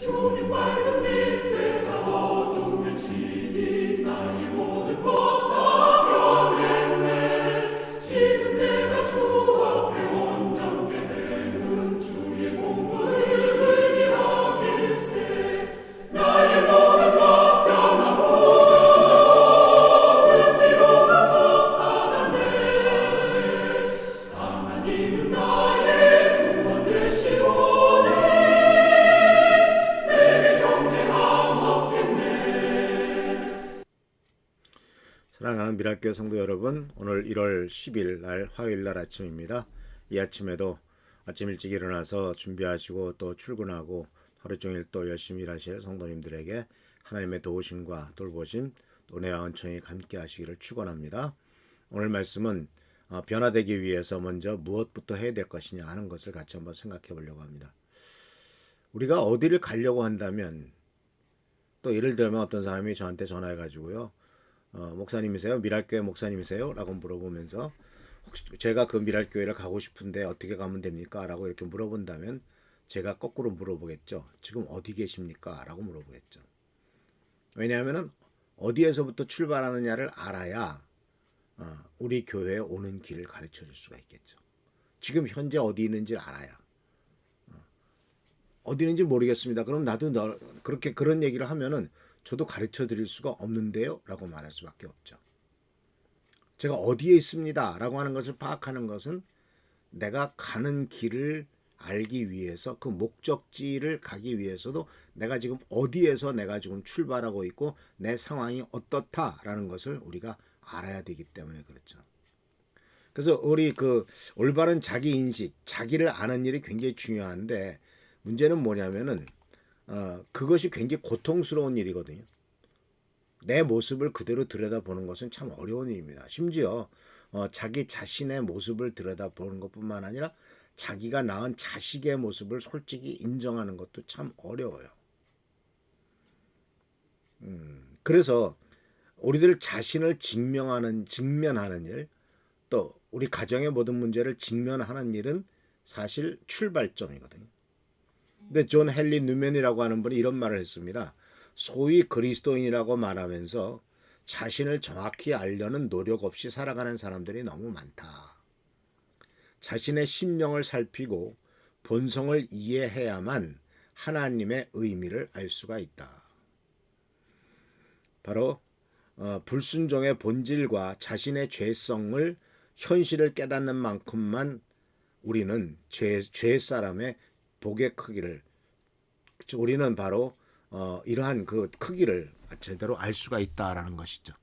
주님 맑은 빛 싸워 두면 지니 나의 모든 것다 변했네. 지금 내가 주 앞에 온전케 되는 주의 공부를 의지함일세. 나의 모든 것 변화보다 은비로 가서 받았네. 하나님은 나의 구원 되시오니 내게 정죄함 없겠네. 사랑하는 미랄교회 성도 여러분, 오늘 1월 10일 날 화요일 날 아침입니다. 이 아침에도 아침 일찍 일어나서 준비하시고 또 출근하고 하루 종일 또 열심히 일하실 성도님들에게 하나님의 도우심과 돌보심, 은혜와 은총이 함께 하시기를 축원합니다. 오늘 말씀은 변화되기 위해서 먼저 무엇부터 해야 될 것이냐 하는 것을 같이 한번 생각해 보려고 합니다. 우리가 어디를 가려고 한다면, 또 예를 들면 어떤 사람이 저한테 전화해 가지고요, 목사님이세요? 미랄교회 목사님이세요? 라고 물어보면서, 혹시 제가 그 미랄교회를 가고 싶은데 어떻게 가면 됩니까? 라고 이렇게 물어본다면 제가 거꾸로 물어보겠죠. 지금 어디 계십니까? 라고 물어보겠죠. 왜냐하면 어디에서부터 출발하느냐를 알아야 우리 교회에 오는 길을 가르쳐 줄 수가 있겠죠. 지금 현재 어디 있는지를 알아야. 어디 있는지 모르겠습니다. 그럼 나도 그렇게 그런 얘기를 하면은 저도 가르쳐 드릴 수가 없는데요? 라고 말할 수밖에 없죠. 제가 어디에 있습니다 라고 하는 것을 파악하는 것은 내가 가는 길을 알기 위해서, 그 목적지를 가기 위해서도 내가 지금 어디에서 내가 지금 출발하고 있고 내 상황이 어떻다라는 것을 우리가 알아야 되기 때문에 그렇죠. 그래서 우리 그 올바른 자기 인식, 자기를 아는 일이 굉장히 중요한데, 문제는 뭐냐면은 그것이 굉장히 고통스러운 일이거든요. 내 모습을 그대로 들여다보는 것은 참 어려운 일입니다. 심지어 자기 자신의 모습을 들여다보는 것뿐만 아니라 자기가 낳은 자식의 모습을 솔직히 인정하는 것도 참 어려워요. 그래서 우리들 자신을 직면하는 일, 또 우리 가정의 모든 문제를 직면하는 일은 사실 출발점이거든요. 근데 존 헨리 뉴맨이라고 하는 분이 이런 말을 했습니다. 소위 그리스도인이라고 말하면서 자신을 정확히 알려는 노력 없이 살아가는 사람들이 너무 많다. 자신의 심령을 살피고 본성을 이해해야만 하나님의 의미를 알 수가 있다. 바로 불순종의 본질과 자신의 죄성을, 현실을 깨닫는 만큼만 우리는 죄 사람의 복의 크기를, 우리는 바로 이러한 그 크기를 제대로 알 수가 있다라는 것이죠.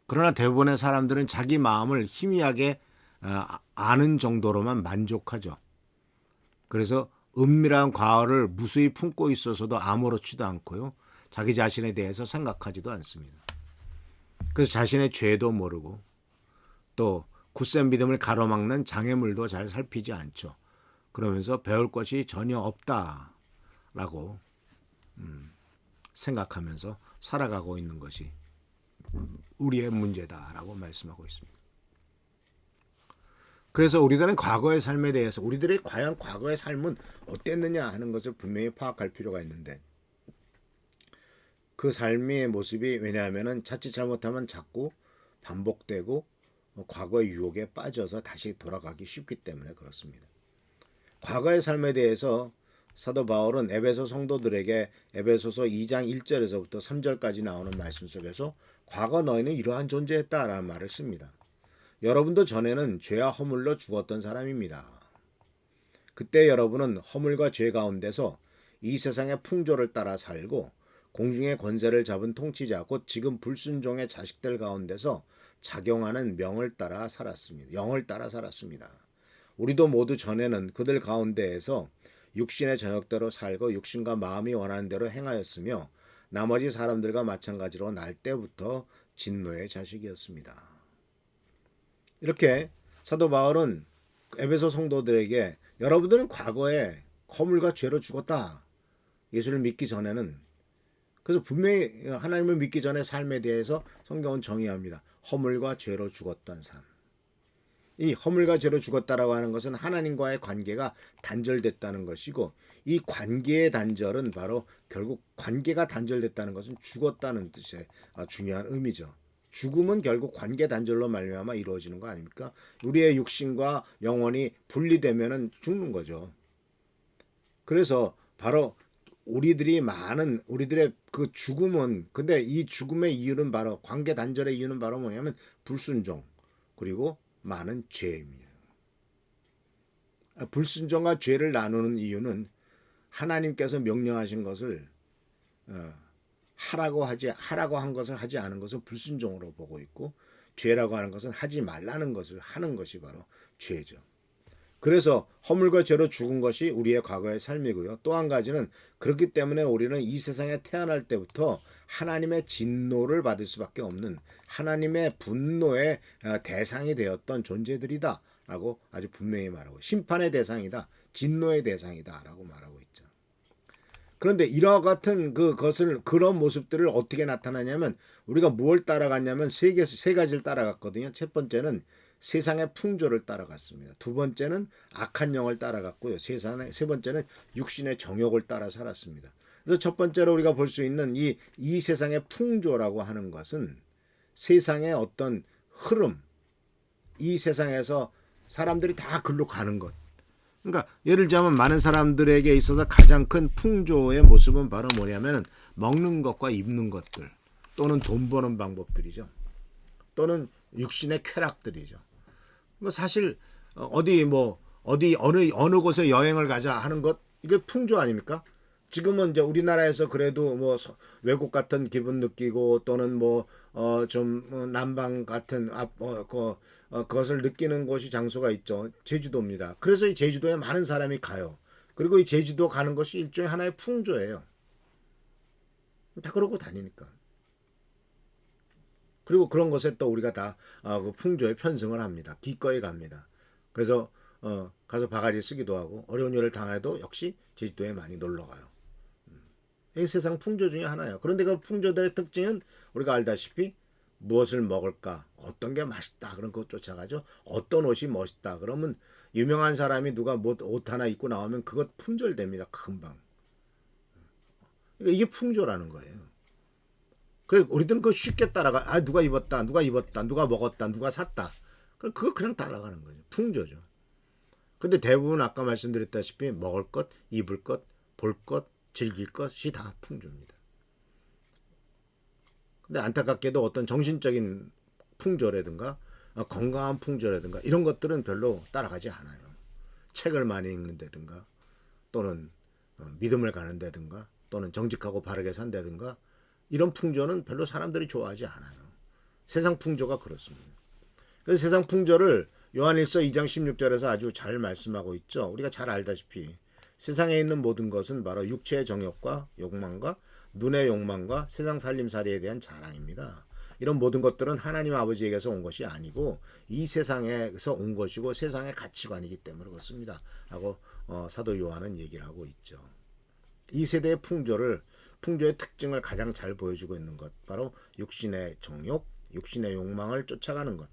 그러나 대부분의 사람들은 자기 마음을 희미하게 아는 정도로만 만족하죠. 그래서 은밀한 과거를 무수히 품고 있어서도 아무렇지도 않고요, 자기 자신에 대해서 생각하지도 않습니다. 그래서 자신의 죄도 모르고 또 굳센 믿음을 가로막는 장애물도 잘 살피지 않죠. 그러면서 배울 것이 전혀 없다라고 생각하면서 살아가고 있는 것이 우리의 문제다라고 말씀하고 있습니다. 그래서 우리들은 과거의 삶에 대해서, 우리들의 과연 과거의 삶은 어땠느냐 하는 것을 분명히 파악할 필요가 있는데, 그 삶의 모습이, 왜냐하면 자칫 잘못하면 자꾸 반복되고 과거의 유혹에 빠져서 다시 돌아가기 쉽기 때문에 그렇습니다. 과거의 삶에 대해서 사도 바울은 에베소 성도들에게 에베소서 2장 1절에서부터 3절까지 나오는 말씀 속에서 과거 너희는 이러한 존재했다라는 말을 씁니다. 여러분도 전에는 죄와 허물로 죽었던 사람입니다. 그때 여러분은 허물과 죄 가운데서 이 세상의 풍조를 따라 살고 공중의 권세를 잡은 통치자, 곧 지금 불순종의 자식들 가운데서 작용하는 영을 따라 살았습니다. 우리도 모두 전에는 그들 가운데에서 육신의 저녁대로 살고 육신과 마음이 원하는 대로 행하였으며 나머지 사람들과 마찬가지로 날 때부터 진노의 자식이었습니다. 이렇게 사도 바울은 에베소 성도들에게, 여러분들은 과거에 허물과 죄로 죽었다. 예수를 믿기 전에는. 그래서 분명히 하나님을 믿기 전에 삶에 대해서 성경은 정의합니다. 허물과 죄로 죽었던 삶. 이 허물과 죄로 죽었다라고 하는 것은 하나님과의 관계가 단절됐다는 것이고, 이 관계의 단절은 바로 결국 관계가 단절됐다는 것은 죽었다는 뜻의 중요한 의미죠. 죽음은 결국 관계 단절로 말미암아 이루어지는 거 아닙니까? 우리의 육신과 영혼이 분리되면은 죽는 거죠. 그래서 바로 우리들의 그 죽음은, 근데 이 죽음의 이유는 바로, 관계 단절의 이유는 바로 뭐냐면 불순종 그리고 많은 죄입니다. 불순종과 죄를 나누는 이유는 하나님께서 명령하신 것을 하라고 한 것을 하지 않은 것은 불순종으로 보고 있고, 죄라고 하는 것은 하지 말라는 것을 하는 것이 바로 죄죠. 그래서 허물과 죄로 죽은 것이 우리의 과거의 삶이고요. 또 한 가지는, 그렇기 때문에 우리는 이 세상에 태어날 때부터 하나님의 진노를 받을 수밖에 없는, 하나님의 분노의 대상이 되었던 존재들이다 라고 아주 분명히 말하고, 심판의 대상이다, 진노의 대상이다 라고 말하고 있죠. 그런데 이와 같은 그런 모습들을 어떻게 나타나냐면, 우리가 무엇을 따라갔냐면 세 가지를 따라갔거든요. 첫 번째는 세상의 풍조를 따라갔습니다. 두 번째는 악한 영을 따라갔고요. 세 번째는 육신의 정욕을 따라 살았습니다. 그래서 첫 번째로 우리가 볼 수 있는 이 세상의 풍조라고 하는 것은 세상의 어떤 흐름, 이 세상에서 사람들이 다 글로 가는 것. 그러니까 예를 들자면 많은 사람들에게 있어서 가장 큰 풍조의 모습은 바로 뭐냐면 먹는 것과 입는 것들, 또는 돈 버는 방법들이죠. 또는 육신의 쾌락들이죠. 사실 어느 곳에 여행을 가자 하는 것, 이게 풍조 아닙니까? 지금은 이제 우리나라에서 그래도 외국 같은 기분 느끼고, 또는 좀 남방 같은 그것을 느끼는 곳이, 장소가 있죠. 제주도입니다. 그래서 이 제주도에 많은 사람이 가요. 그리고 이 제주도 가는 것이 일종의 하나의 풍조예요. 다 그러고 다니니까. 그리고 그런 것에 또 우리가 다 그 풍조에 편승을 합니다. 기꺼이 갑니다. 그래서 가서 바가지 쓰기도 하고, 어려운 일을 당해도 역시 제주도에 많이 놀러 가요. 이 세상 풍조 중에 하나예요. 그런데 그 풍조들의 특징은 우리가 알다시피, 무엇을 먹을까, 어떤 게 맛있다, 그런 거 쫓아가죠. 어떤 옷이 멋있다 그러면, 유명한 사람이 누가 옷 하나 입고 나오면 그것 품절됩니다. 금방. 그러니까 이게 풍조라는 거예요. 그래, 우리들은 그거 쉽게 따라가. 누가 입었다, 누가 먹었다, 누가 샀다. 그거 그냥 따라가는 거죠. 풍조죠. 근데 대부분 아까 말씀드렸다시피 먹을 것, 입을 것, 볼 것, 즐길 것이 다 풍조입니다. 근데 안타깝게도 어떤 정신적인 풍조라든가 건강한 풍조라든가 이런 것들은 별로 따라가지 않아요. 책을 많이 읽는다든가, 또는 믿음을 가는다든가, 또는 정직하고 바르게 산다든가, 이런 풍조는 별로 사람들이 좋아하지 않아요. 세상 풍조가 그렇습니다. 그래서 세상 풍조를 요한일서 2장 16절에서 아주 잘 말씀하고 있죠. 우리가 잘 알다시피 세상에 있는 모든 것은 바로 육체의 정욕과 욕망과 눈의 욕망과 세상 살림살이에 대한 자랑입니다. 이런 모든 것들은 하나님 아버지에게서 온 것이 아니고 이 세상에서 온 것이고 세상의 가치관이기 때문에 그렇습니다. 하고 사도 요한은 얘기를 하고 있죠. 이 세대의 풍조의 특징을 가장 잘 보여주고 있는 것, 바로 육신의 정욕, 육신의 욕망을 쫓아가는 것,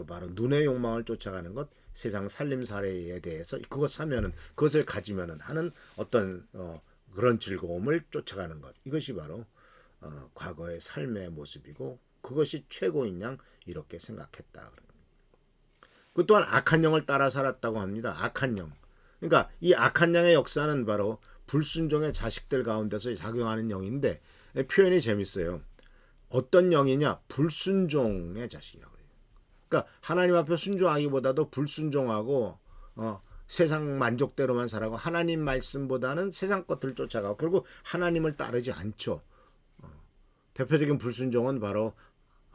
바로 눈의 욕망을 쫓아가는 것, 세상 살림살이에 대해서 그것을 가지면은 하는 어떤 그런 즐거움을 쫓아가는 것, 이것이 바로 과거의 삶의 모습이고, 그것이 최고인 양 이렇게 생각했다. 그 또한 악한 영을 따라 살았다고 합니다. 악한 영. 그러니까 이 악한 영의 역사는 바로 불순종의 자식들 가운데서 작용하는 영인데, 표현이 재밌어요. 어떤 영이냐? 불순종의 자식이라고 해요. 그러니까 하나님 앞에 순종하기보다도 불순종하고 세상 만족대로만 살아가고, 하나님 말씀보다는 세상 것들을 쫓아가고, 결국 하나님을 따르지 않죠. 대표적인 불순종은 바로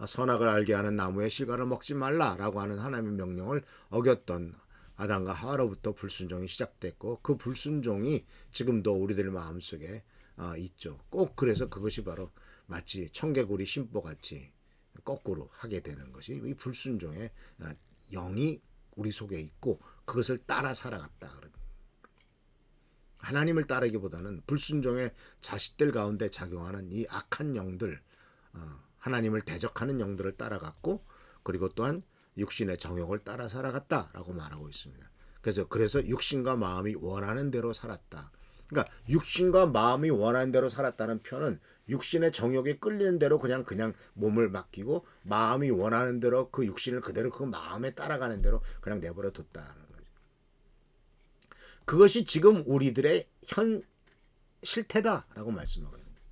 선악을 알게 하는 나무의 실과를 먹지 말라라고 하는 하나님의 명령을 어겼던 아담과 하와로부터 불순종이 시작됐고, 그 불순종이 지금도 우리들 마음속에 있죠. 꼭 그래서 그것이 바로 마치 청개구리 심보같이 거꾸로 하게 되는 것이 이 불순종의 영이 우리 속에 있고, 그것을 따라 살아갔다. 하나님을 따르기보다는 불순종의 자식들 가운데 작용하는 이 악한 영들, 하나님을 대적하는 영들을 따라갔고, 그리고 또한 육신의 정욕을 따라 살아갔다라고 말하고 있습니다. 그래서 육신과 마음이 원하는 대로 살았다. 그러니까 육신과 마음이 원하는 대로 살았다는 표현은 육신의 정욕에 끌리는 대로 그냥 몸을 맡기고 마음이 원하는 대로 그 육신을 그대로 그 마음에 따라가는 대로 그냥 내버려 뒀다는 거죠. 그것이 지금 우리들의 현 실태다라고 말씀하고 있는 거예요.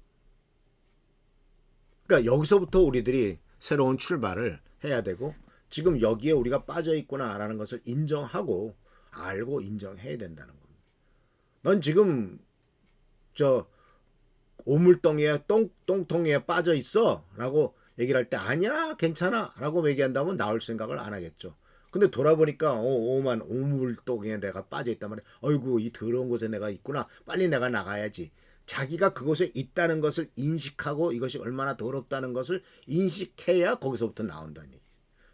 그러니까 여기서부터 우리들이 새로운 출발을 해야 되고 지금 여기에 우리가 빠져 있구나라는 것을 인정하고 알고 인정해야 된다는 겁니다. 넌 지금 저 오물덩이에 똥통에 빠져 있어라고 얘기를 할 때 아니야 괜찮아라고 얘기한다면 나올 생각을 안 하겠죠. 근데 돌아보니까 오만 오물덩이에 내가 빠져 있단 말이야. 어이구 이 더러운 곳에 내가 있구나. 빨리 내가 나가야지. 자기가 그곳에 있다는 것을 인식하고 이것이 얼마나 더럽다는 것을 인식해야 거기서부터 나온다니.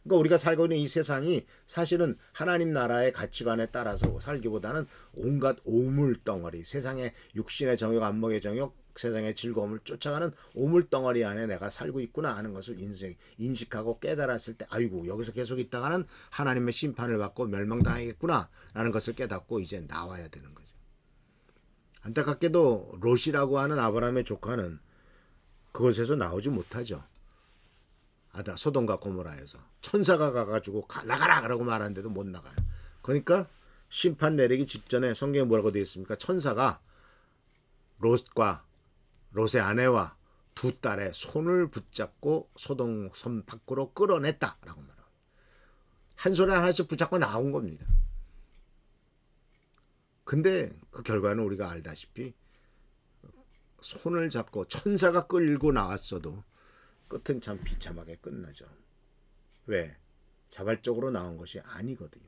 그러니까 우리가 살고 있는 이 세상이 사실은 하나님 나라의 가치관에 따라서 살기보다는 온갖 오물덩어리, 세상의 육신의 정욕, 안목의 정욕, 세상의 즐거움을 쫓아가는 오물덩어리 안에 내가 살고 있구나 하는 것을 인식하고 깨달았을 때 아이고 여기서 계속 있다가는 하나님의 심판을 받고 멸망당하겠구나 라는 것을 깨닫고 이제 나와야 되는 거죠. 안타깝게도 롯이라고 하는 아브라함의 조카는 그곳에서 나오지 못하죠. 소돔과 고모라에서 천사가 가가지고 나가라고 말하는데도 못 나가요. 그러니까 심판 내리기 직전에 성경에 뭐라고 되어 있습니까? 천사가 롯의 아내와 두 딸의 손을 붙잡고 소돔 섬 밖으로 끌어냈다라고 말합니다. 한 손에 하나씩 붙잡고 나온 겁니다. 근데 그 결과는 우리가 알다시피 손을 잡고 천사가 끌고 나왔어도 끝은 참 비참하게 끝나죠. 왜? 자발적으로 나온 것이 아니거든요.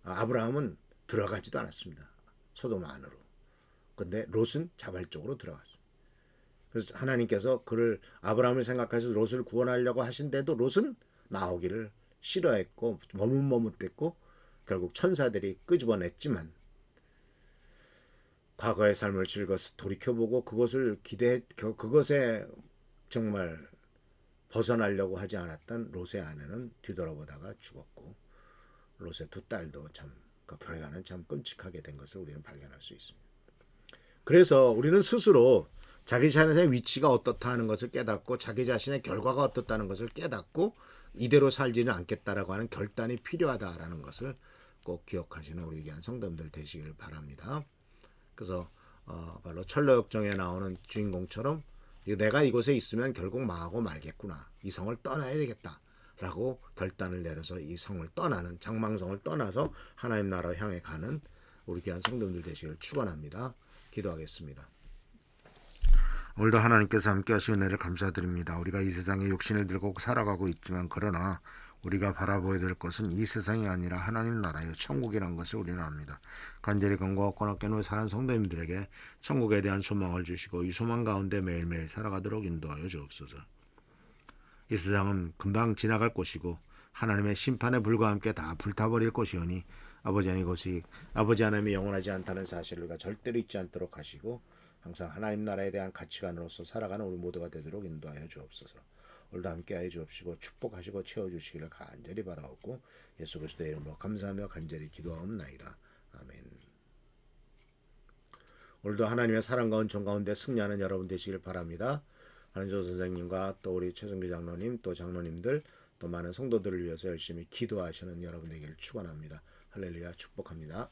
아브라함은 들어가지도 않았습니다. 소돔 안으로. 근데 롯은 자발적으로 들어갔습니다. 그래서 하나님께서 아브라함을 생각해서 롯을 구원하려고 하신데도 롯은 나오기를 싫어했고 머뭇머뭇했고 결국 천사들이 끄집어냈지만 과거의 삶을 즐거서 돌이켜보고 그것에 정말 벗어나려고 하지 않았던 롯의 아내는 뒤돌아보다가 죽었고 롯의 두 딸도 참 그 결과는 참 끔찍하게 된 것을 우리는 발견할 수 있습니다. 그래서 우리는 스스로 자기 자신의 위치가 어떻다 하는 것을 깨닫고 자기 자신의 결과가 어떻다는 것을 깨닫고 이대로 살지는 않겠다라고 하는 결단이 필요하다라는 것을 꼭 기억하시는 우리 귀한 성도님들 되시길 바랍니다. 그래서 바로 철로역정에 나오는 주인공처럼 내가 이곳에 있으면 결국 망하고 말겠구나. 이 성을 떠나야 되겠다. 라고 결단을 내려서 이 성을 떠나는 장망성을 떠나서 하나님 나라로 향해 가는 우리 귀한 성도님들 되시길 축원합니다. 기도하겠습니다. 오늘도 하나님께서 함께 하신 은혜를 감사드립니다. 우리가 이 세상에 육신을 들고 살아가고 있지만 그러나 우리가 바라보아야 될 것은 이 세상이 아니라 하나님 나라의 천국이라는 것을 우리는 압니다. 간절히 간구하고 깨놓은 사는 성도님들에게 천국에 대한 소망을 주시고 이 소망 가운데 매일매일 살아가도록 인도하여 주옵소서. 이 세상은 금방 지나갈 것이고 하나님의 심판의 불과 함께 다 불타버릴 것이오니 아버지 하나님이 영원하지 않다는 사실을 우리가 절대로 잊지 않도록 하시고 항상 하나님 나라에 대한 가치관으로서 살아가는 우리 모두가 되도록 인도하여 주옵소서. 오늘도 함께하여 주옵시고 축복하시고 채워주시기를 간절히 바라옵고 예수 그리스도의 이름으로 감사하며 간절히 기도하옵나이다. 아멘. 오늘도 하나님의 사랑과 은총 가운데 승리하는 여러분 되시길 바랍니다. 한조 선생님과 또 우리 최성기 장로님 또 장로님들 또 많은 성도들을 위해서 열심히 기도하시는 여러분 되기를 축원합니다. 할렐루야 축복합니다.